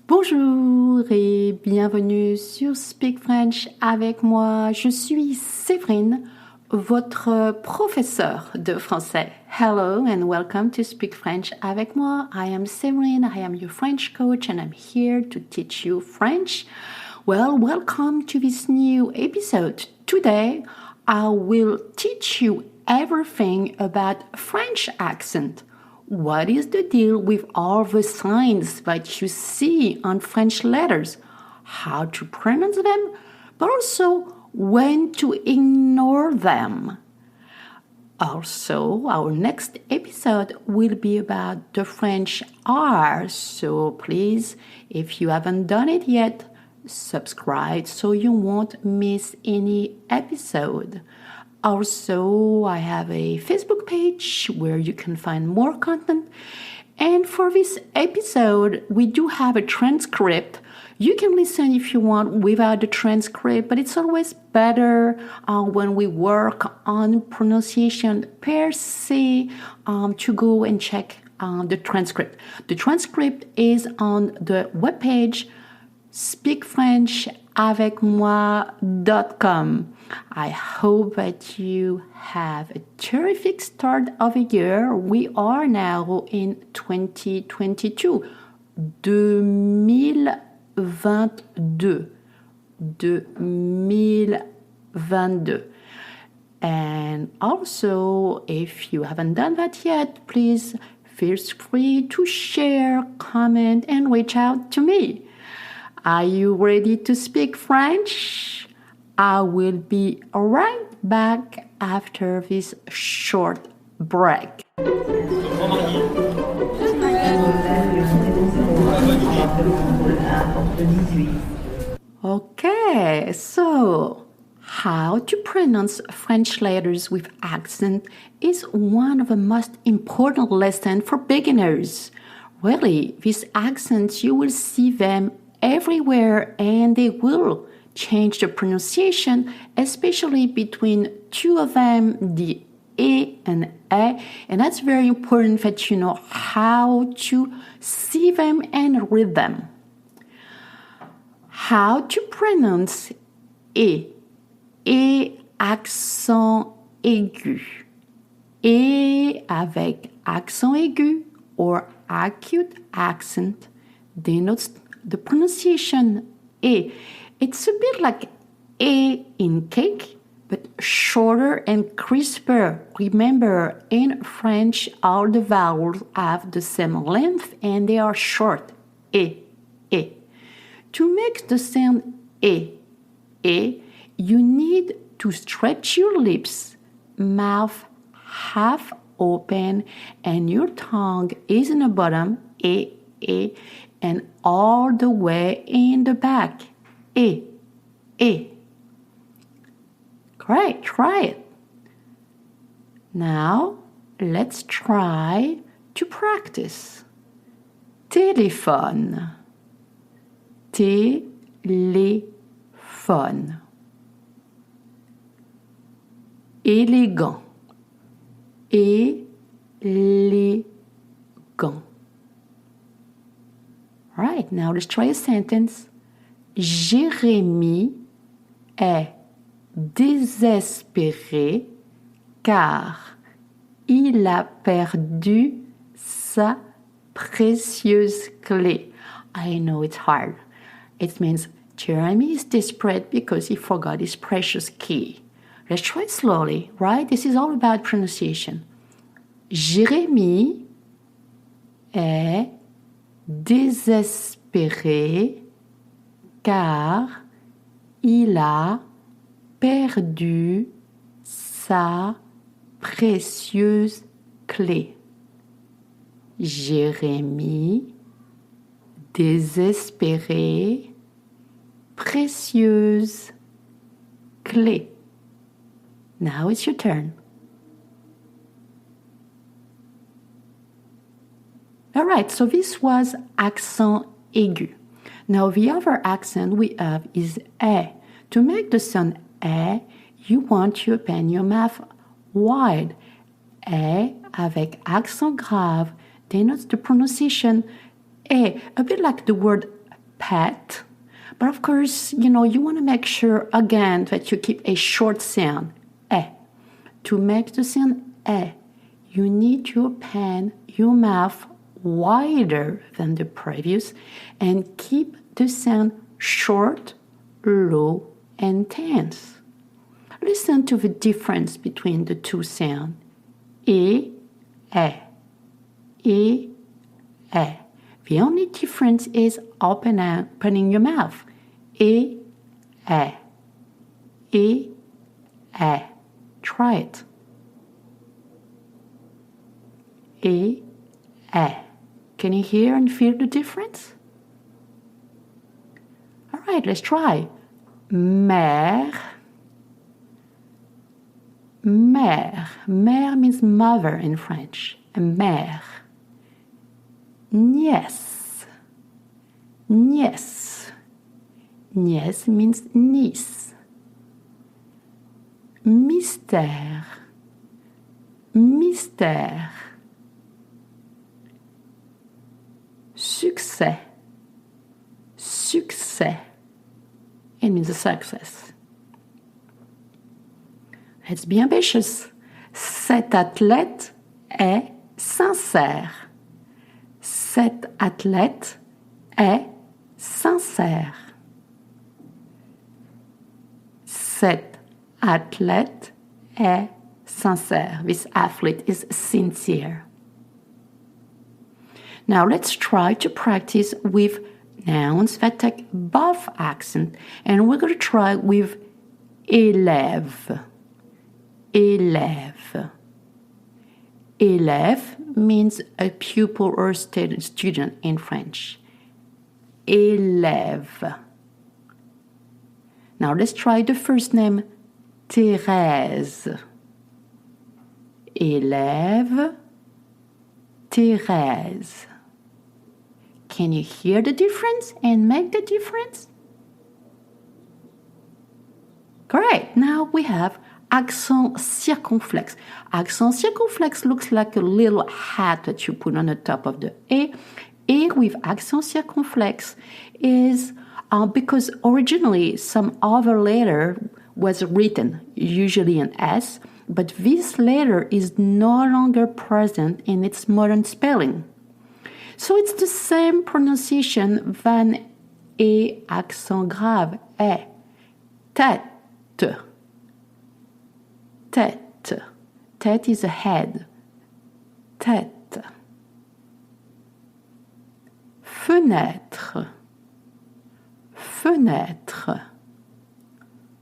Bonjour et bienvenue sur Speak French avec moi. Je suis Séverine, votre professeur de français. Hello and welcome to Speak French avec moi. I am Séverine, I am your French coach and I'm here to teach you French. Well, welcome to this new episode. Today, I will teach you everything about French accent. What is the deal with all the signs that you see on French letters? How to pronounce them, but also when to ignore them. Also, our next episode will be about the French R, so please, if you haven't done it yet, subscribe so you won't miss any episode. Also, I have a Facebook page where you can find more content. And for this episode, we do have a transcript. You can listen if you want without the transcript, but it's always better when we work on pronunciation per se to go and check the transcript. The transcript is on the webpage speakfrenchavecmoi.com. I hope that you have a terrific start of the year. We are now in 2022. 2022. And also, if you haven't done that yet, please feel free to share, comment, and reach out to me. Are you ready to speak French? I will be right back after this short break. Okay, so how to pronounce French letters with accent is one of the most important lessons for beginners. Really, these accents, you will see them everywhere and they will change the pronunciation, especially between two of them, the E and A. And that's very important that you know how to see them and read them. How to pronounce E. E accent aigu. E avec accent aigu or acute accent denotes the pronunciation E. It's a bit like A in cake, but shorter and crisper. Remember, in French, all the vowels have the same length and they are short. E, E. To make the sound E, you need to stretch your lips, mouth half open, and your tongue is in the bottom, E, and all the way in the back. E. Great, try it. Now, let's try to practice. Téléphone. Téléphone. Élégant. Élégant. Right, now let's try a sentence. Jérémie est désespéré car il a perdu sa précieuse clé. I know it's hard. It means Jeremy is desperate because he forgot his precious key. Let's try it slowly, right? This is all about pronunciation. Jérémie est désespéré car il a perdu sa précieuse clé. Jérémie, désespéré, précieuse clé. Now it's your turn. All right, so this was accent aigu. Now the other accent we have is A. To make the sound A, you want to open your mouth wide. A avec accent grave denotes the pronunciation A, a bit like the word pet. But of course, you want to make sure again that you keep a short sound, eh. To make the sound eh, you need your pen, your mouth wider than the previous and keep the sound short, low, and tense. Listen to the difference between the two sounds. E, eh. E, eh. The only difference is opening your mouth. E, eh. E, eh. Try it. E, eh. Can you hear and feel the difference? All right, let's try. Mère. Mère. Mère means mother in French. Mère. Nièce. Nièce. Nièce means niece. Mystère. Mystère. Succès. Succès. It means a success. Let's be ambitious. Cet athlète est sincère. Cet athlète est sincère. Cet athlète est sincère. This athlete is sincere. Now let's try to practice with nouns that take both accents, and we're going to try with élève. Élève. Élève means a pupil or student in French. Élève. Now let's try the first name, Thérèse. Élève, Thérèse. Can you hear the difference and make the difference? Great. Now we have accent circumflex. Accent circumflex looks like a little hat that you put on the top of the A. A with accent circumflex is because originally some other letter was written, usually an S, but this letter is no longer present in its modern spelling. So it's the same pronunciation than A accent grave, E. Tête. Tête. Tête is a head. Tête. Fenêtre. Fenêtre.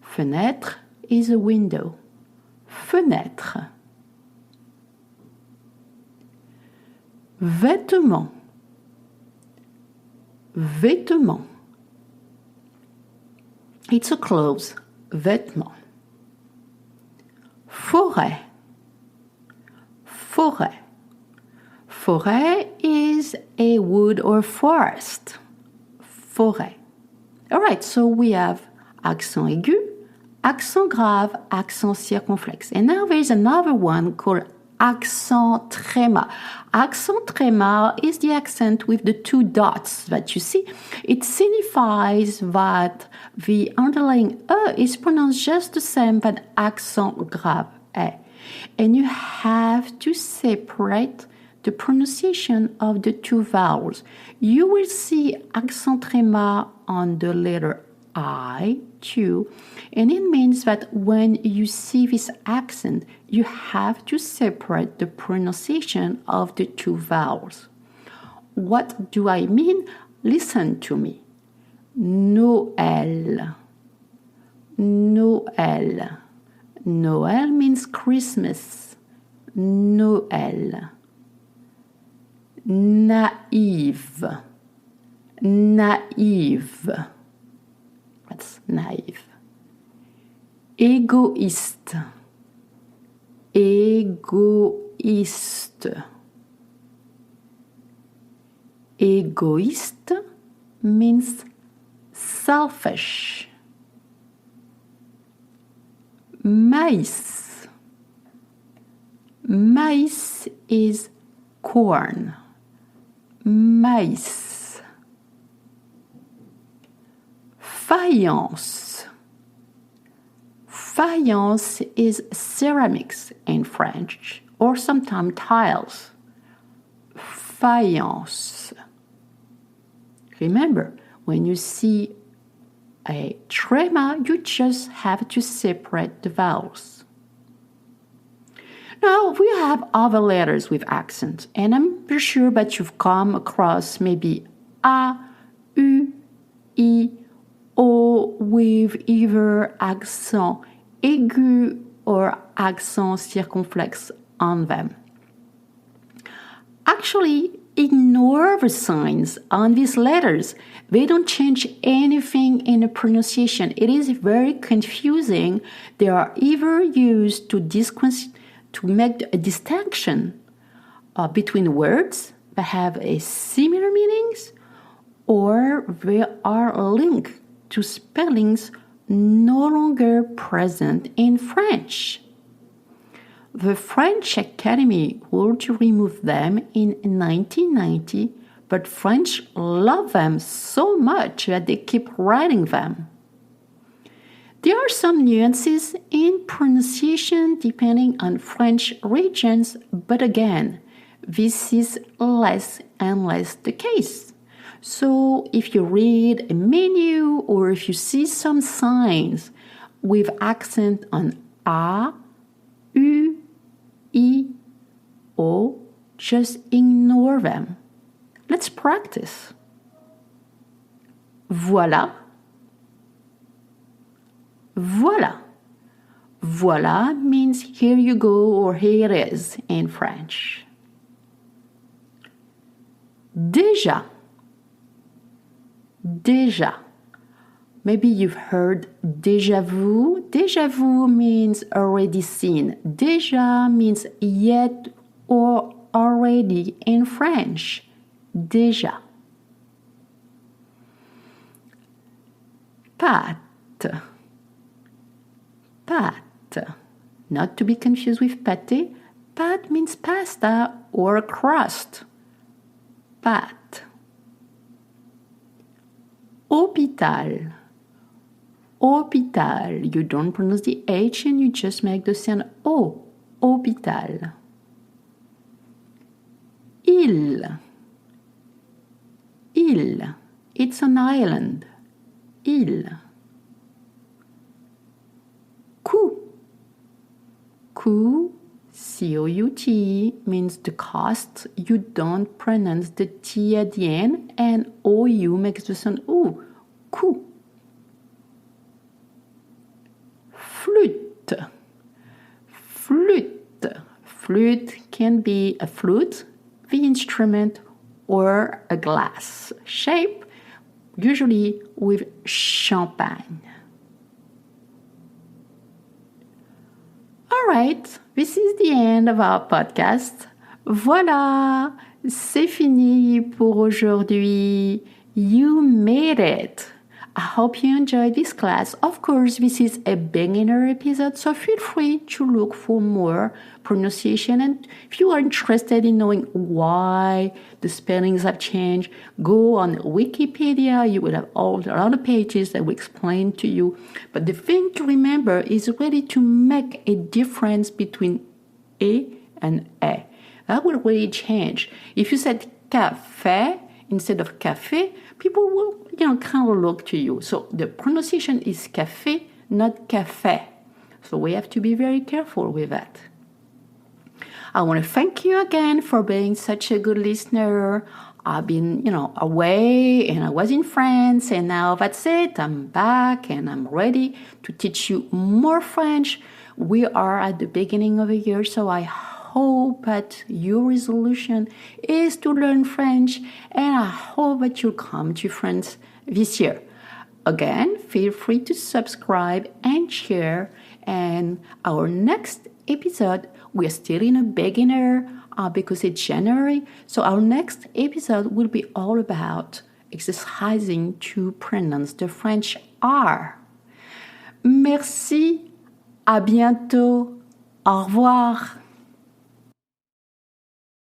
Fenêtre is a window. Fenêtre. Vêtements. Vêtements. It's a clothes. Vêtements. Forêt. Forêt. Forêt is a wood or forest. Forêt. All right, so we have accent aigu, accent grave, accent circonflexe. And now there's another one called accent tréma. Accent tréma is the accent with the two dots that you see. It signifies that the underlying E is pronounced just the same as accent grave, E. And you have to separate the pronunciation of the two vowels. You will see accent tréma on the letter I too, and it means that when you see this accent, you have to separate the pronunciation of the two vowels. What do I mean? Listen to me. Noël. Noël. Noël means Christmas. Noël. Naïve. Naïve. That's naive. Égoïste. Égoïste. Égoïste means selfish. Maïs. Maïs is corn. Maïs. Faïence. Faïence is ceramics in French, or sometimes tiles. Faïence. Remember, when you see a tréma, you just have to separate the vowels. Now, we have other letters with accents, and I'm sure that you've come across maybe A, U, I, O with either accent aigu or accent circumflex on them. Actually, ignore the signs on these letters. They don't change anything in the pronunciation. It is very confusing. They are either used to make a distinction between words that have a similar meanings, or they are linked to spellings no longer present in French. The French Academy ruled to remove them in 1990, but French love them so much that they keep writing them. There are some nuances in pronunciation depending on French regions, but again, this is less and less the case. So if you read a menu or if you see some signs with accent on A, U, I, O, just ignore them. Let's practice. Voilà. Voilà. Voilà means here you go or here it is in French. Déjà. Déjà. Maybe you've heard déjà vu. Déjà vu means already seen. Déjà means yet or already in French. Déjà. Pâte. Pâte. Not to be confused with pâté. Pâte means pasta or crust. Pâte. Hôpital. Hôpital. You don't pronounce the H and you just make the sound O. Hôpital. Île. Île. It's an island. Île. Coût. Coût, C-O-U-T, means the cost. You don't pronounce the T at the end, and O-U makes the sound O. Coût. Flûte. Flûte. Flûte can be a flute, the instrument, or a glass shape, usually with champagne. All right, this is the end of our podcast. Voilà, c'est fini pour aujourd'hui. You made it. I hope you enjoyed this class. Of course, this is a beginner episode, so feel free to look for more pronunciation. And if you are interested in knowing why the spellings have changed, go on Wikipedia. You will have a lot of pages that will explain to you. But the thing to remember is really to make a difference between E and E. That will really change. If you said café instead of café, people will, kind of look to you. So the pronunciation is café, not café. So we have to be very careful with that. I want to thank you again for being such a good listener. I've been, away and I was in France and now that's it. I'm back and I'm ready to teach you more French. We are at the beginning of the year, so I hope that your resolution is to learn French, and I hope that you'll come to France this year. Again, feel free to subscribe and share. And our next episode, we're still in a beginner because it's January. So our next episode will be all about exercising to pronounce the French R. Merci, à bientôt, au revoir.